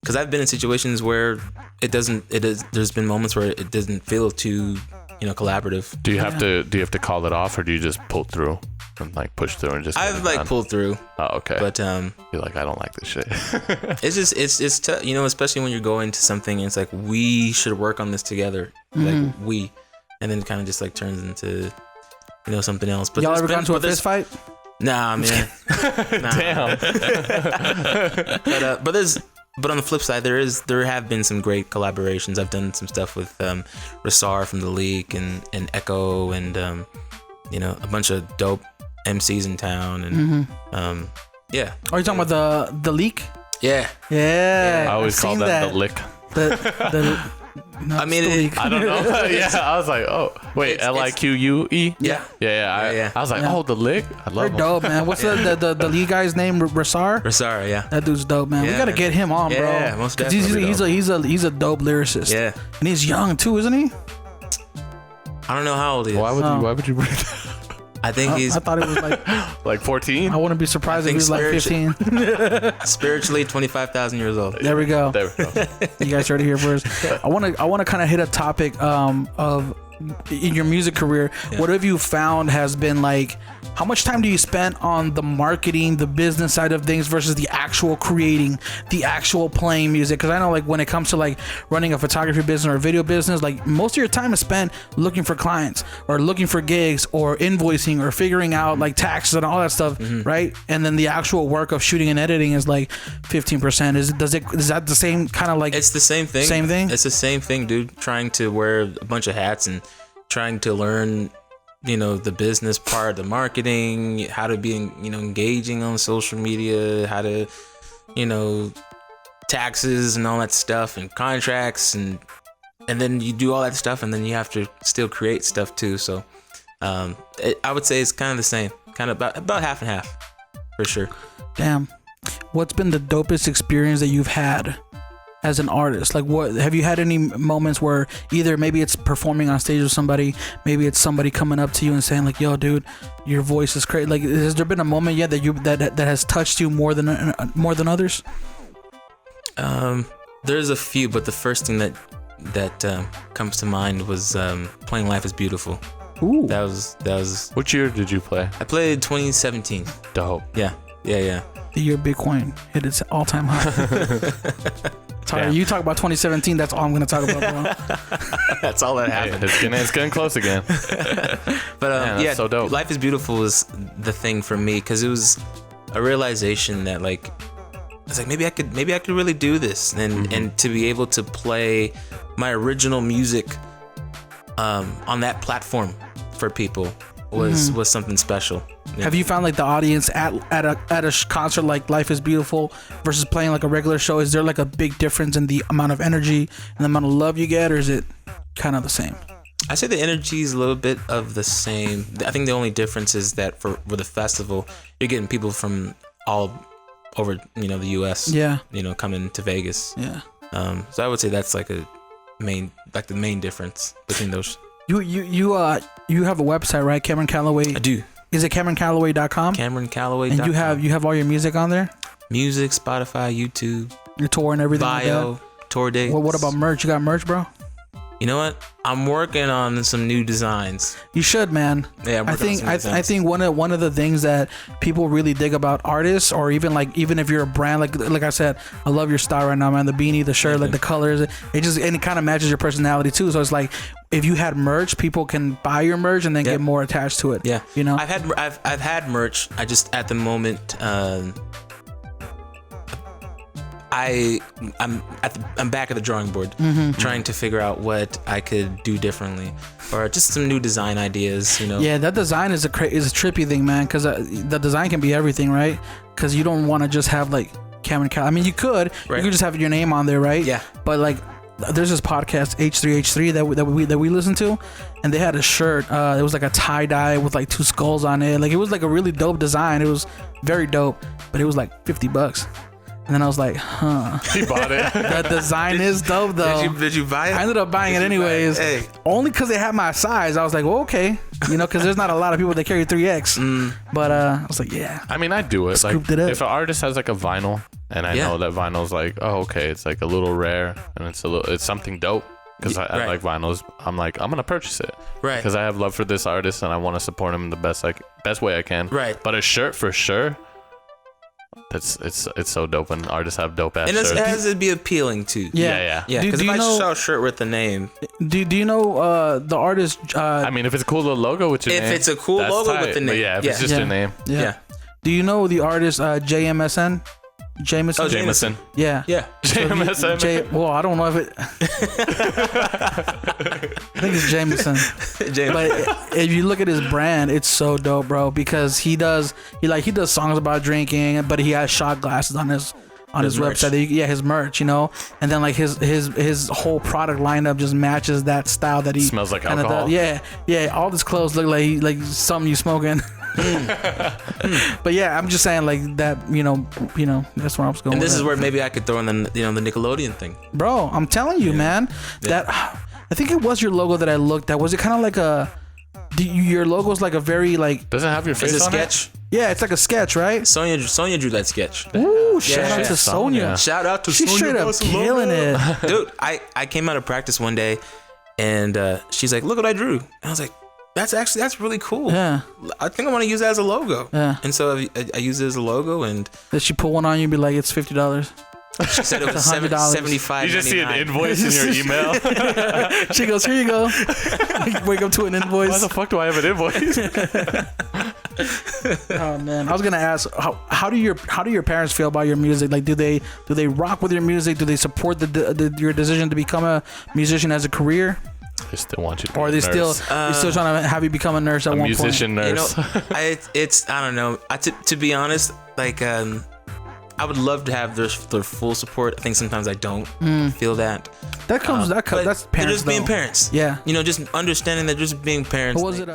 because I've been in situations where there's been moments where it doesn't feel too, collaborative. Do you have to call it off, or do you just pull through and like push through and just? I've like pulled through. Oh, okay. But you're like, I don't like this shit. it's tough, especially when you're going to something and it's like, we should work on this together, and then it kind of just like turns into something else. But y'all ever gone to a fist fight? Nah, man. Damn. But on the flip side, there have been some great collaborations. I've done some stuff with Rasar from The Leak and Echo and a bunch of dope MCs in town and yeah. Are you talking about the Leak? Yeah. Yeah. I always call that the lick. No, I mean, I don't know. Yeah, I was like, oh, wait, Lique? Yeah. Yeah. I was like, oh, the lick. I love They're dope, man. What's the lead guy's name? Rasar? Rasar, yeah. That dude's dope, man. Yeah, we gotta get him on, bro. Yeah, most definitely. He's a dope lyricist. Yeah. And he's young too, isn't he? I don't know how old he is. Why would you bring that? I think he's. I thought it was like 14. I wouldn't be surprised if he was like 15. Spiritually 25,000 years old. There we go. You guys heard it here first. I want to kind of hit a topic of in your music career. Yeah. What have you found has been like? How much time do you spend on the marketing, the business side of things versus the actual creating, the actual playing music? Because I know like when it comes to like running a photography business or a video business, like most of your time is spent looking for clients or looking for gigs or invoicing or figuring out like taxes and all that stuff, right? And then the actual work of shooting and editing is like 15%. Is that the same kind of like? It's the same thing. Same thing. It's the same thing, dude. Trying to wear a bunch of hats and trying to learn the business part, the marketing, how to be, engaging on social media, how to, taxes and all that stuff and contracts and then you do all that stuff and then you have to still create stuff too. So, I would say it's kind of the same, kind of about half and half for sure. Damn. What's been the dopest experience that you've had as an artist? Like, what have you had any moments where either maybe it's performing on stage with somebody, maybe it's somebody coming up to you and saying like, yo dude, your voice is crazy? Like, has there been a moment yet that has touched you more than others? There's a few, but the first thing that comes to mind was playing Life is Beautiful. Ooh. That was Which year did you play? I played 2017. Dope. Yeah. The year Bitcoin hit its all-time high. Tyler, you talk about 2017. That's all I'm going to talk about, bro. That's all that happened. It's getting close again. But yeah, so dope. Life is Beautiful was the thing for me because it was a realization that like I was like maybe I could really do this and to be able to play my original music on that platform for people was something special. Yeah. Have you found like the audience at a concert like Life is Beautiful versus playing like a regular show? Is there like a big difference in the amount of energy and the amount of love you get, or is it kind of the same? I say the energy is a little bit of the same. I think the only difference is that for the festival, you're getting people from all over, the U.S. Yeah. Coming to Vegas. Yeah. So I would say that's like the main difference between those. You have a website, right? Cameron Calloway. I do. Is it CameronCalloway.com? CameronCalloway.com. And you have all your music on there? Music, Spotify, YouTube. Your tour and everything. Bio, like that? Tour dates. What about merch? You got merch, bro? You know what? I'm working on some new designs. You should, man. Yeah, I think one of the things that people really dig about artists, or even if you're a brand, like I said, I love your style right now, man. The beanie, the shirt, like the colors, it kind of matches your personality too. So it's like if you had merch, people can buy your merch and then get more attached to it. Yeah, I've had merch. I just at the moment. I'm back at the drawing board, trying to figure out what I could do differently, or just some new design ideas. Yeah, that design is a trippy thing, man. Because the design can be everything, right? Because you don't want to just have like Cameron Calloway. I mean, you could just have your name on there, right? Yeah. But like, there's this podcast H3H3 that we listen to, and they had a shirt. It was like a tie dye with like two skulls on it. Like it was like a really dope design. It was very dope, but it was like $50. And then I was like, He bought it. That design is dope, though. Did you buy it? I ended up buying it anyways. Hey. Only because they had my size. I was like, well, okay. Because there's not a lot of people that carry 3X. But I was like, yeah. I mean, I do it. Scooped like, it up. if an artist has like a vinyl and I know that vinyl's like, oh, okay, it's like a little rare, and it's something dope. Because I like vinyls, I'm like, I'm gonna purchase it, right? Because I have love for this artist and I want to support him in the best way I can, right? But a shirt for sure, it's so dope when artists have dope ass shirts. And it has to be appealing too. Yeah. Because if I saw a shirt with the name, do you know the artist? I mean, if it's a cool little logo with your name, if it's a cool logo with the name, but yeah, if it's just your name, yeah. Do you know the artist JMSN? Jameson. Oh, Jameson. Yeah. Jameson. Well, I don't know if it. I think it's Jameson. But if you look at his brand, it's so dope, bro. Because he does songs about drinking, but he has shot glasses on his website. His merch, and then like his whole product lineup just matches that style that he smells like alcohol. Yeah. All his clothes look like something you smoking. But yeah, I'm just saying like that, that's where I was going. And this is where maybe I could throw in the Nickelodeon thing. Bro, I'm telling you, man, that I think it was your logo that I looked at. Was it kind of like your logo's like a very like? Does it have your face on it? sketch? Yeah, it's like a sketch, right? Sonia drew that sketch. Ooh, shout out to Sonia. Shout out to Sonia. She's straight up killing it. Dude, I came out of practice one day and she's like, look what I drew. And I was like, that's really cool. Yeah. I think I want to use that as a logo. Yeah. And so I use it as a logo, and did she put one on you and be like, it's $50? She said it was $75. You just see an invoice in your email. She goes, here you go. Wake up to an invoice. Why the fuck do I have an invoice? Oh man, I was gonna ask, how do your parents feel about your music? Like, do they rock with your music? Do they support your decision to become a musician as a career? They still want you to be or are they still trying to have you become a nurse at one point? Musician nurse. It's I don't know. To be honest, like I would love to have their full support. I think sometimes I don't feel that. That's parents. They're just being parents. Yeah. Just understanding that just being parents. What was it?